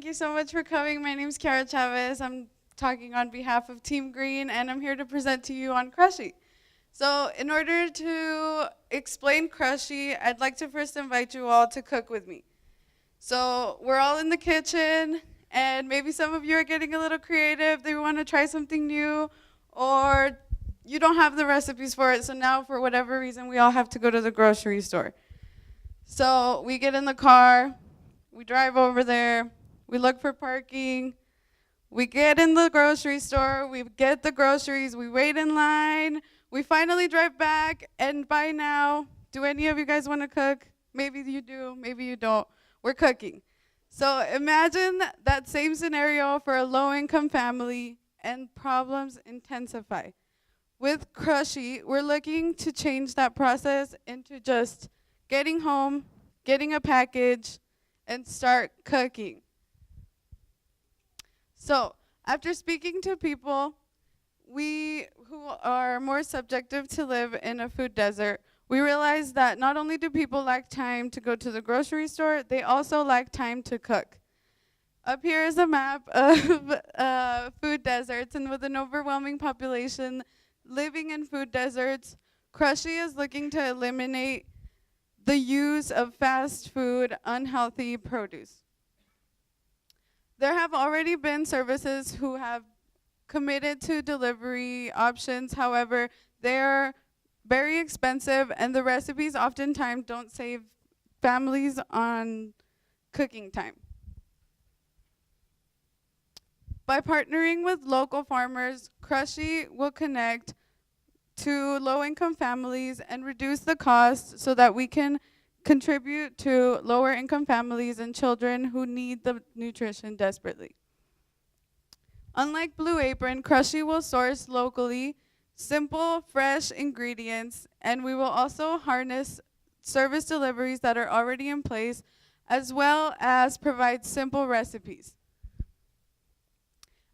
you so much for coming. My name's Kiara Chavez. I'm talking on behalf of Team Green, and I'm here to present to you on Krushi. So in order to explain Krushi, I'd like to first invite you all to cook with me. So we're all in the kitchen, and maybe some of you are getting a little creative. They want to try something new, or you don't have the recipes for it, so now for whatever reason, we all have to go to the grocery store. So we get in the car, we drive over there, we look for parking, we get in the grocery store, we get the groceries, we wait in line, we finally drive back, and by now, do any of you guys want to cook? Maybe you do, maybe you don't. We're cooking. So imagine that same scenario for a low-income family, and problems intensify. With Krushi, we're looking to change that process into just getting home, getting a package, and start cooking. So after speaking to people who are more subjective to live in a food desert, we realized that not only do people lack time to go to the grocery store, they also lack time to cook. Up here is a map of food deserts, and with an overwhelming population living in food deserts, Krushi is looking to eliminate the use of fast food, unhealthy produce. There have already been services who have committed to delivery options. However, they're very expensive, and the recipes oftentimes don't save families on cooking time. By partnering with local farmers, Krushi will connect to low-income families and reduce the cost so that we can contribute to lower-income families and children who need the nutrition desperately. Unlike Blue Apron, Krushi will source locally simple, fresh ingredients, and we will also harness service deliveries that are already in place, as well as provide simple recipes.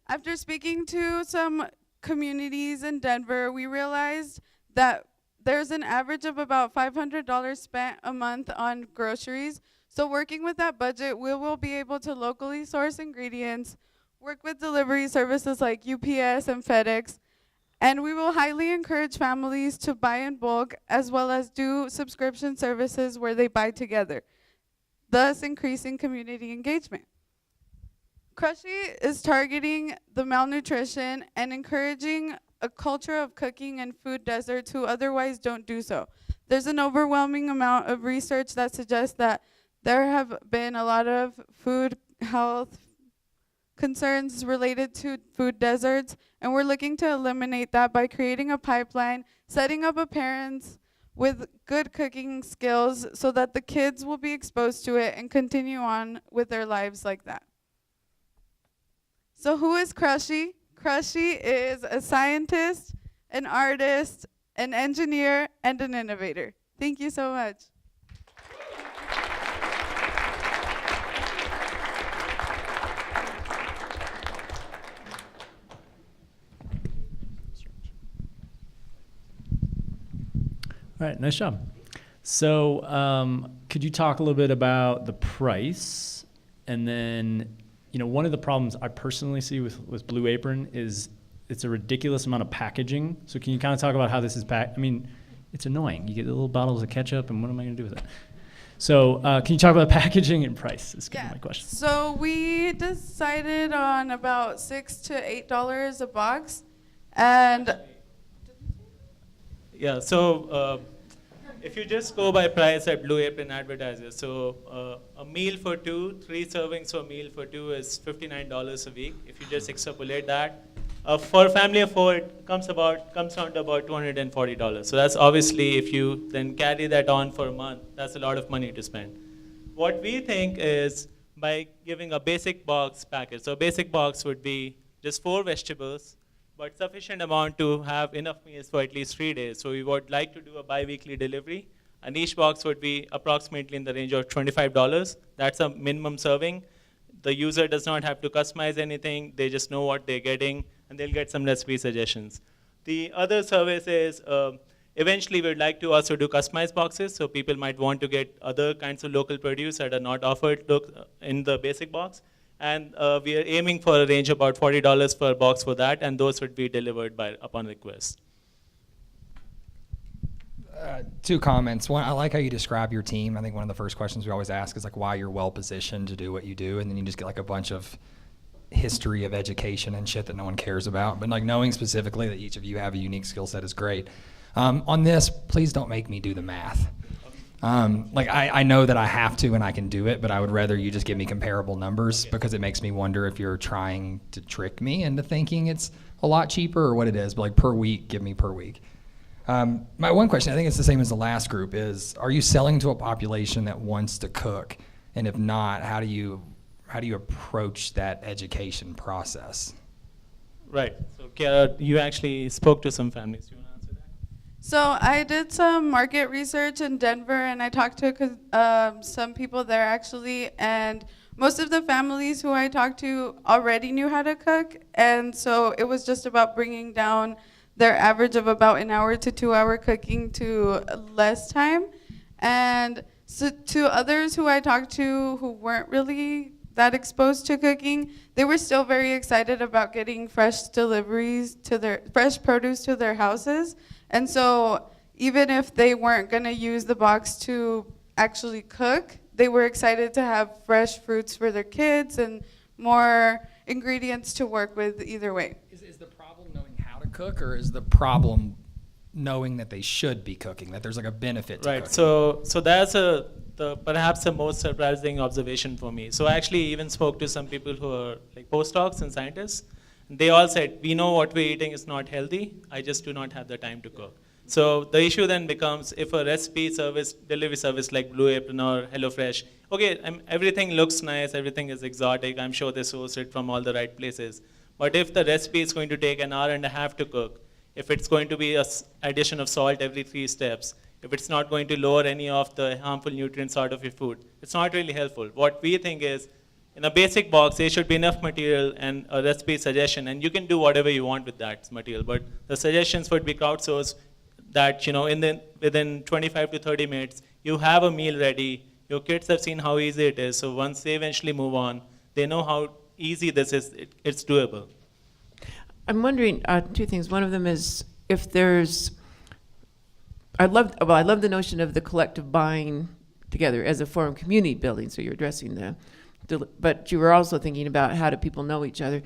After speaking to some communities in Denver, we realized that there's an average of about $500 spent a month on groceries. So working with that budget, we will be able to locally source ingredients, work with delivery services like UPS and FedEx, and we will highly encourage families to buy in bulk, as well as do subscription services where they buy together, thus increasing community engagement. Krushi is targeting the malnutrition and encouraging a culture of cooking in food deserts who otherwise don't do so. There's an overwhelming amount of research that suggests that there have been a lot of food health concerns related to food deserts, and we're looking to eliminate that by creating a pipeline, setting up a parents with good cooking skills so that the kids will be exposed to it and continue on with their lives like that. So who is Krushi? Krushi is a scientist, an artist, an engineer, and an innovator. Thank you so much. All right, nice job. So could you talk a little bit about the price? And then, one of the problems I personally see with Blue Apron is it's a ridiculous amount of packaging. So can you kind of talk about how this is packed? I mean, it's annoying. You get the little bottles of ketchup, and what am I going to do with it? So can you talk about packaging and price? Is kind of my question. So we decided on about $6 to $8 a box, and yeah. So if you just go by price at Blue Apron advertisers, so a meal for two, 3 servings for a meal for two is $59 a week. If you just extrapolate that, for a family of 4, it comes down to about $240. So that's obviously, if you then carry that on for a month, that's a lot of money to spend. What we think is by giving a basic box package. So a basic box would be just 4 vegetables, but sufficient amount to have enough meals for at least 3 days. So we would like to do a bi-weekly delivery, and each box would be approximately in the range of $25. That's a minimum serving. The user does not have to customize anything. They just know what they're getting, and they'll get some recipe suggestions. The other service is eventually we'd like to also do customized boxes, so people might want to get other kinds of local produce that are not offered in the basic box. And we are aiming for a range of about $40 per box for that, and those would be delivered upon request. Two comments. One, I like how you describe your team. I think one of the first questions we always ask is like why you're well positioned to do what you do, and then you just get like a bunch of history of education and shit that no one cares about. But like knowing specifically that each of you have a unique skill set is great. On this, please don't make me do the math. Like I know that I have to and I can do it, but I would rather you just give me comparable numbers because it makes me wonder if you're trying to trick me into thinking it's a lot cheaper or what it is. But like per week, give me per week. My one question, I think it's the same as the last group, is are you selling to a population that wants to cook? And if not, how do you approach that education process? Right. So Kiara, you actually spoke to some families. Do you want to answer that? So I did some market research in Denver, and I talked to some people there actually, and most of the families who I talked to already knew how to cook, and so it was just about bringing down their average of about an hour to 2 hour cooking to less time. And so to others who I talked to who weren't really that exposed to cooking, they were still very excited about getting fresh deliveries to their fresh produce to their houses. And so even if they weren't going to use the box to actually cook, they were excited to have fresh fruits for their kids and more ingredients to work with either way. Is the problem knowing how to cook, or is the problem knowing that they should be cooking, that there's like a benefit to Right. cooking? So that's perhaps the most surprising observation for me. So I actually even spoke to some people who are like postdocs and scientists. They all said, we know what we're eating is not healthy. I just do not have the time to cook. So the issue then becomes if a recipe service, delivery service like Blue Apron or HelloFresh, okay, everything looks nice, everything is exotic. I'm sure they source it from all the right places. But if the recipe is going to take an hour and a half to cook, if it's going to be an addition of salt every 3 steps, if it's not going to lower any of the harmful nutrients out of your food, it's not really helpful. What we think is, in a basic box, there should be enough material and a recipe suggestion, and you can do whatever you want with that material. But the suggestions would be crowdsourced that, within 25 to 30 minutes, you have a meal ready. Your kids have seen how easy it is. So once they eventually move on, they know how easy this is. It's doable. I'm wondering two things. One of them is if there's, I love the notion of the collective buying together as a form of community building. So you're addressing but you were also thinking about how do people know each other.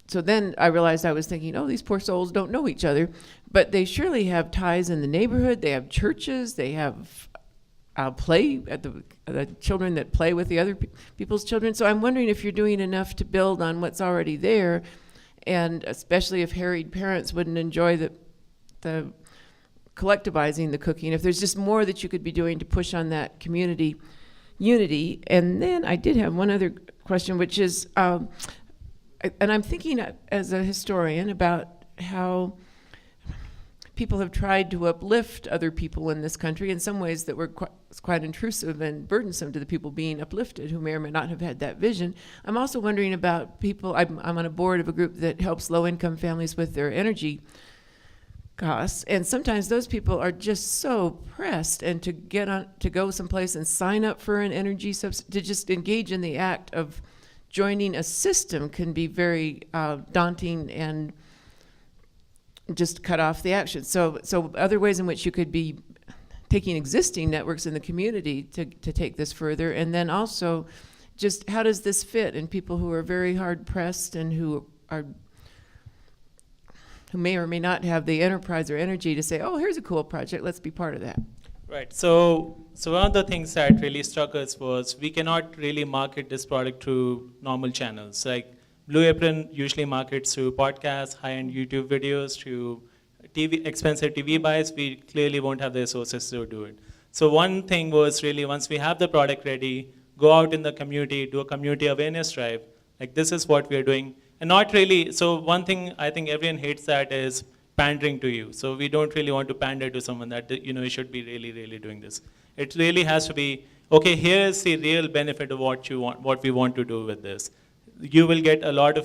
So then I realized I was thinking, oh, these poor souls don't know each other, but they surely have ties in the neighborhood. They have churches. They have play at the children that play with the other people's children. So I'm wondering if you're doing enough to build on what's already there, and especially if harried parents wouldn't enjoy the collectivizing the cooking, if there's just more that you could be doing to push on that community unity. And then I did have one other question, which is, and I'm thinking as a historian about how people have tried to uplift other people in this country in some ways that were quite intrusive and burdensome to the people being uplifted who may or may not have had that vision. I'm also wondering about people, I'm on a board of a group that helps low-income families with their energy costs, and sometimes those people are just so pressed, and to go someplace and sign up for an energy to just engage in the act of joining a system can be very daunting and just cut off the action. So other ways in which you could be taking existing networks in the community to take this further, and then also just how does this fit in people who are very hard pressed and who may or may not have the enterprise or energy to say, oh, here's a cool project, let's be part of that. Right. So one of the things that really struck us was we cannot really market this product through normal channels. Like Blue Apron usually markets through podcasts, high-end YouTube videos, through expensive TV buys. We clearly won't have the resources to do it. So one thing was really once we have the product ready, go out in the community, do a community awareness drive. Like this is what we are doing. And not really, so one thing I think everyone hates that is pandering to you. So we don't really want to pander to someone that, you should be really, really doing this. It really has to be, okay, here is the real benefit of what we want to do with this. You will get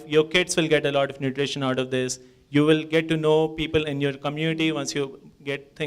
your kids will get a lot of nutrition out of this. You will get to know people in your community once you get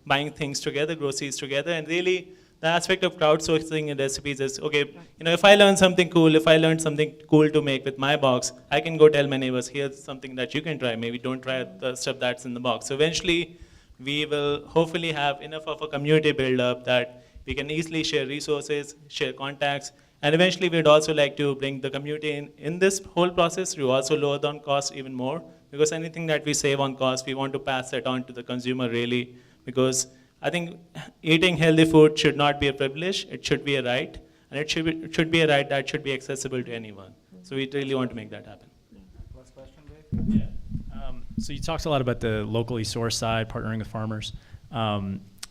buying things together, groceries together. And really, the aspect of crowdsourcing in recipes is, okay, if I learn something cool, if I learn something cool to make with my box, I can go tell my neighbors, here's something that you can try. Maybe don't try the stuff that's in the box. So eventually, we will hopefully have enough of a community build up that we can easily share resources, share contacts, and eventually we'd also like to bring the community in this whole process to also lower down costs even more, because anything that we save on cost, we want to pass that on to the consumer really, because I think eating healthy food should not be a privilege, it should be a right, and it should be a right that should be accessible to anyone. So we really want to make that happen. Last question, Dave? Yeah. So you talked a lot about the locally sourced side, partnering with farmers.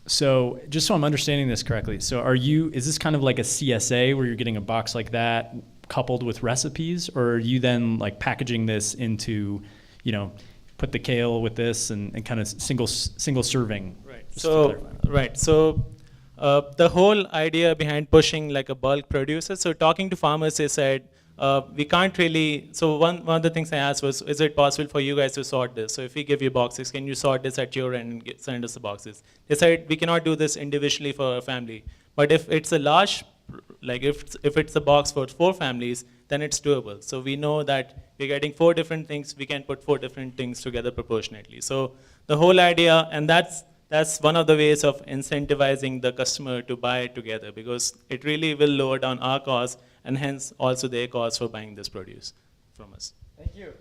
So just so I'm understanding this correctly, so is this kind of like a CSA where you're getting a box like that coupled with recipes, or are you then like packaging this into, put the kale with this and kind of single serving? Right. Just to clarify. So the whole idea behind pushing like a bulk producer, so talking to farmers, they said, we can't really, so one of the things I asked was, is it possible for you guys to sort this? So if we give you boxes, can you sort this at your end and send us the boxes? They said, we cannot do this individually for a family. But if it's a large, like if it's a box for 4 families, then it's doable. So we know that we're getting 4 different things, we can put 4 different things together proportionately. So the whole idea, and that's one of the ways of incentivizing the customer to buy it together, because it really will lower down our costs and hence also their costs for buying this produce from us. Thank you.